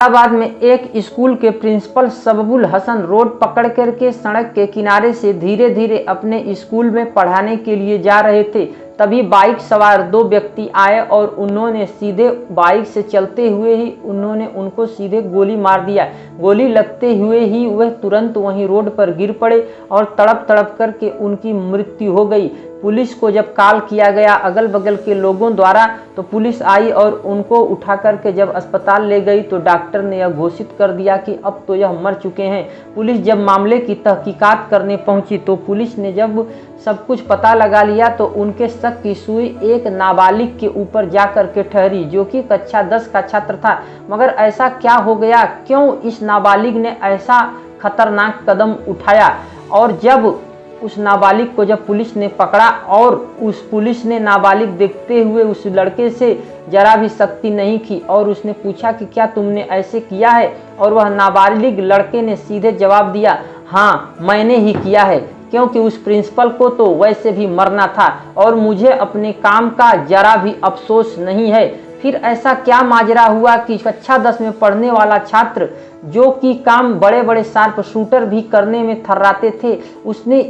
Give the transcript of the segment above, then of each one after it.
इलाहाबाद में एक स्कूल के प्रिंसिपल सबबुल हसन रोड पकड़ करके सड़क के किनारे से धीरे धीरे अपने स्कूल में पढ़ाने के लिए जा रहे थे। तभी बाइक सवार दो व्यक्ति आए और उन्होंने सीधे बाइक से चलते हुए ही उनको सीधे गोली मार दिया। गोली लगते हुए ही वह तुरंत वहीं रोड पर गिर पड़े और तड़प तड़प करके उनकी मृत्यु हो गई। पुलिस को जब कॉल किया गया अगल बगल के लोगों द्वारा तो पुलिस आई और उनको उठा करके जब अस्पताल ले गई तो डॉक्टर ने यह घोषित कर दिया कि अब तो यह मर चुके हैं। पुलिस जब मामले की तहकीकात करने पहुंची तो पुलिस ने जब सब कुछ पता लगा लिया तो उनके शक की सुई एक नाबालिग के ऊपर जा कर के ठहरी जो कि कक्षा 10 का छात्र था। मगर ऐसा क्या हो गया, क्यों इस नाबालिग ने ऐसा खतरनाक कदम उठाया? और जब उस नाबालिग को जब पुलिस ने पकड़ा और उस पुलिस ने नाबालिग देखते हुए उस लड़के से जरा भी सख्ती नहीं की और उसने पूछा कि क्या तुमने ऐसे किया है, और वह नाबालिग लड़के ने सीधे जवाब दिया, हाँ मैंने ही किया है, क्योंकि उस प्रिंसिपल को तो वैसे भी मरना था और मुझे अपने काम का जरा भी अफसोस नहीं है। फिर ऐसा क्या माजरा हुआ कि कक्षा 10 में पढ़ने वाला छात्र जो कि काम बड़े बड़े शार्प शूटर भी करने में थर्राते थे, उसने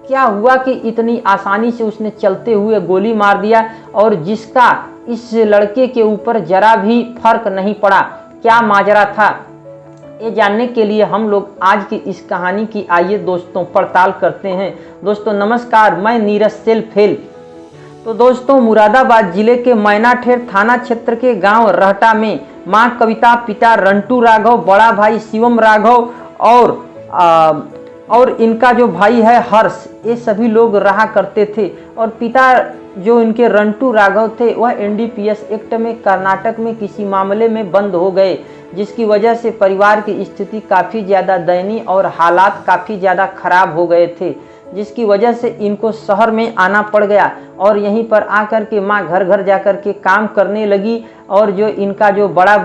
क्या हुआ कि इतनी आसानी से उसने चलते हुए गोली मार दिया और जिसका इस लड़के के ऊपर जरा भी फर्क नहीं पड़ा। क्या माजरा था, ये जानने के लिए हम लोग आज की इस कहानी की आइए दोस्तों पड़ताल करते हैं। दोस्तों नमस्कार, मैं नीरज सेल्फेल। तो दोस्तों मुरादाबाद जिले के मैनाठेर थाना क्षेत्र के गांव रहटा में मां कविता, पिता रंटू राघव, बड़ा भाई शिवम राघव और इनका जो भाई है हर्ष, ये सभी लोग रहा करते थे। और पिता जो इनके रंटू राघव थे वह एनडीपीएस एक्ट में कर्नाटक में किसी मामले में बंद हो गए, जिसकी वजह से परिवार की स्थिति काफ़ी ज़्यादा दयनीय और हालात काफ़ी ज़्यादा खराब हो गए थे, जिसकी वजह से इनको शहर में आना पड़ गया। और यहीं पर आकर के माँ घर घर जाकर के काम करने लगी और जो इनका जो बड़ा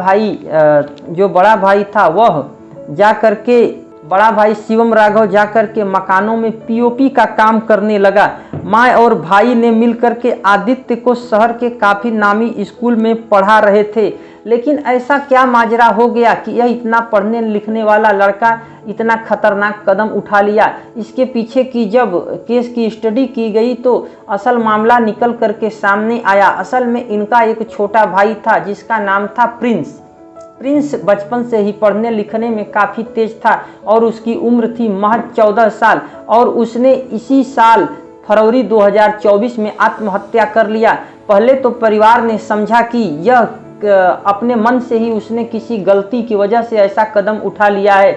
भाई था वह जाकर के बड़ा भाई शिवम राघव जाकर के मकानों में पीओपी का काम करने लगा। माँ और भाई ने मिलकर के आदित्य को शहर के काफ़ी नामी स्कूल में पढ़ा रहे थे। लेकिन ऐसा क्या माजरा हो गया कि यह इतना पढ़ने लिखने वाला लड़का इतना खतरनाक कदम उठा लिया? इसके पीछे की जब केस की स्टडी की गई तो असल मामला निकल करके सामने आया। असल में इनका एक छोटा भाई था जिसका नाम था प्रिंस बचपन से ही पढ़ने लिखने में काफ़ी तेज था और उसकी उम्र थी महज 14 साल और उसने इसी साल फरवरी 2024 में आत्महत्या कर लिया। पहले तो परिवार ने समझा कि यह अपने मन से ही उसने किसी गलती की वजह से ऐसा कदम उठा लिया है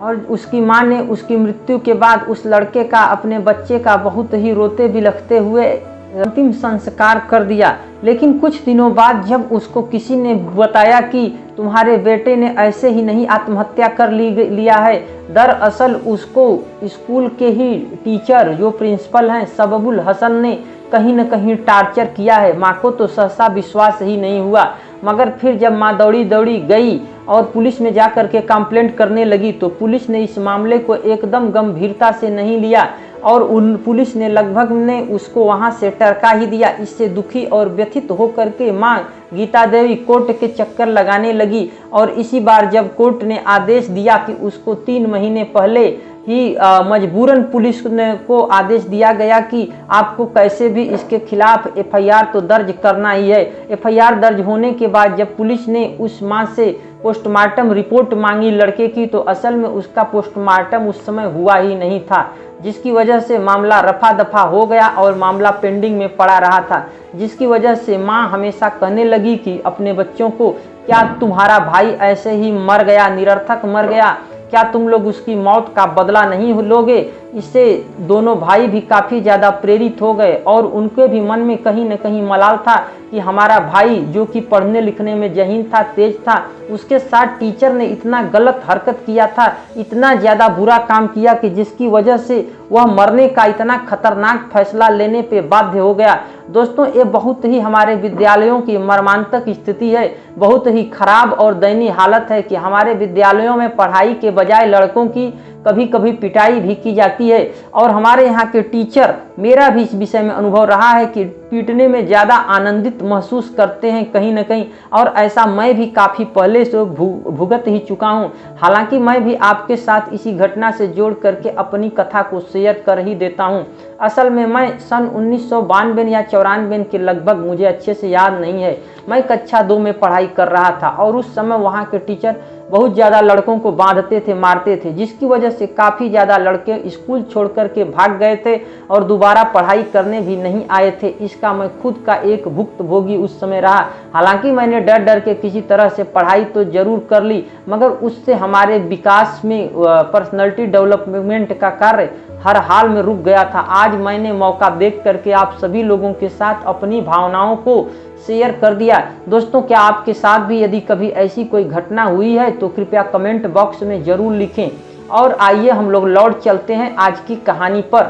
और उसकी मां ने उसकी मृत्यु के बाद उस लड़के का, अपने बच्चे का बहुत ही रोते बिलखते हुए अंतिम संस्कार कर दिया। लेकिन कुछ दिनों बाद जब उसको किसी ने बताया कि तुम्हारे बेटे ने ऐसे ही नहीं आत्महत्या कर लिया है, दरअसल उसको स्कूल के ही टीचर जो प्रिंसिपल हैं सबबुल हसन ने कहीं न कहीं टार्चर किया है। माँ को तो सहसा विश्वास ही नहीं हुआ, मगर फिर जब माँ दौड़ी गई और पुलिस में जाकर के कंप्लेंट करने लगी तो पुलिस ने इस मामले को एकदम गंभीरता से नहीं लिया और पुलिस ने लगभग ने उसको वहां से टरका ही दिया। इससे दुखी और व्यथित होकर के मां गीता देवी कोर्ट के चक्कर लगाने लगी और इसी बार जब कोर्ट ने आदेश दिया कि उसको 3 महीने पहले ही मजबूरन पुलिस को आदेश दिया गया कि आपको कैसे भी इसके खिलाफ एफआईआर तो दर्ज करना ही है। एफआईआर दर्ज होने के बाद जब पुलिस ने उस मां से पोस्टमार्टम रिपोर्ट मांगी लड़के की तो असल में उसका पोस्टमार्टम उस समय हुआ ही नहीं था, जिसकी वजह से मामला रफा दफा हो गया और मामला पेंडिंग में पड़ा रहा था। जिसकी वजह से माँ हमेशा कहने लगी कि अपने बच्चों को, क्या तुम्हारा भाई ऐसे ही मर गया, निरर्थक मर गया, क्या तुम लोग उसकी मौत का बदला नहीं लोगे? इससे दोनों भाई भी काफ़ी ज़्यादा प्रेरित हो गए और उनके भी मन में कहीं न कहीं मलाल था कि हमारा भाई जो कि पढ़ने लिखने में जहीन था, तेज था, उसके साथ टीचर ने इतना गलत हरकत किया था, इतना ज़्यादा बुरा काम किया कि जिसकी वजह से वह मरने का इतना खतरनाक फैसला लेने पे बाध्य हो गया। दोस्तों ये बहुत ही हमारे विद्यालयों की मर्मांतक स्थिति है, बहुत ही खराब और दयनीय हालत है कि हमारे विद्यालयों में पढ़ाई के बजाय लड़कों की कभी कभी पिटाई भी की जाती है। और हमारे यहाँ के टीचर, मेरा भी इस विषय में अनुभव रहा है कि पीटने में ज़्यादा आनंदित महसूस करते हैं कहीं ना कहीं, और ऐसा मैं भी काफ़ी पहले से भुगत ही चुका हूँ। हालांकि मैं भी आपके साथ इसी घटना से जोड़ करके अपनी कथा को शेयर कर ही देता हूँ। असल में मैं सन 1992 या 94 के लगभग, मुझे अच्छे से याद नहीं है, मैं कक्षा 2 में पढ़ाई कर रहा था और उस समय वहाँ के टीचर बहुत ज़्यादा लड़कों को बांधते थे, मारते थे, जिसकी वजह से काफ़ी ज़्यादा लड़के स्कूल छोड़ कर के भाग गए थे और दोबारा पढ़ाई करने भी नहीं आए थे। इसका मैं खुद का एक भुक्तभोगी उस समय रहा। हालांकि मैंने डर डर के किसी तरह से पढ़ाई तो जरूर कर ली, मगर उससे हमारे विकास में, पर्सनैलिटी डेवलपमेंट का कार्य हर हाल में रुक गया था। आज मैंने मौका देख करके आप सभी लोगों के साथ अपनी भावनाओं को शेयर कर दिया। दोस्तों, क्या आपके साथ भी यदि कभी ऐसी कोई घटना हुई है तो कृपया कमेंट बॉक्स में ज़रूर लिखें। और आइए हम लोग लौट चलते हैं आज की कहानी पर।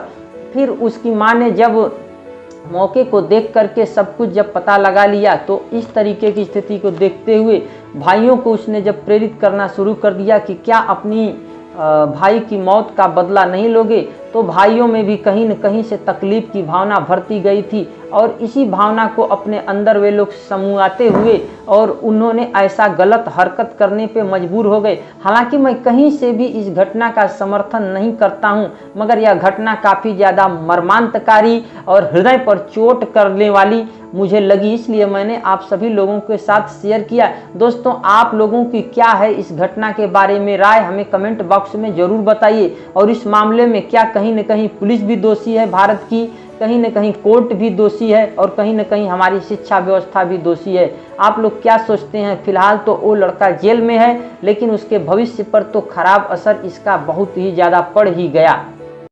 फिर उसकी माँ ने जब मौके को देख करके सब कुछ जब पता लगा लिया तो इस तरीके की स्थिति को देखते हुए भाइयों को उसने जब प्रेरित करना शुरू कर दिया कि क्या अपनी भाई की मौत का बदला नहीं लोगे, तो भाइयों में भी कहीं न कहीं से तकलीफ की भावना भरती गई थी और इसी भावना को अपने अंदर वे लोग समूआते हुए और उन्होंने ऐसा गलत हरकत करने पे मजबूर हो गए। हालांकि मैं कहीं से भी इस घटना का समर्थन नहीं करता हूं, मगर यह घटना काफ़ी ज़्यादा मर्मांतकारी और हृदय पर चोट करने वाली मुझे लगी, इसलिए मैंने आप सभी लोगों के साथ शेयर किया। दोस्तों, आप लोगों की क्या है इस घटना के बारे में राय, हमें कमेंट बॉक्स में ज़रूर बताइए। और इस मामले में क्या कहीं न कहीं पुलिस भी दोषी है भारत की, कहीं न कहीं कोर्ट भी दोषी है और कहीं न कहीं हमारी शिक्षा व्यवस्था भी दोषी है। आप लोग क्या सोचते हैं? फिलहाल तो वो लड़का जेल में है, लेकिन उसके भविष्य पर तो खराब असर इसका बहुत ही ज़्यादा पड़ ही गया।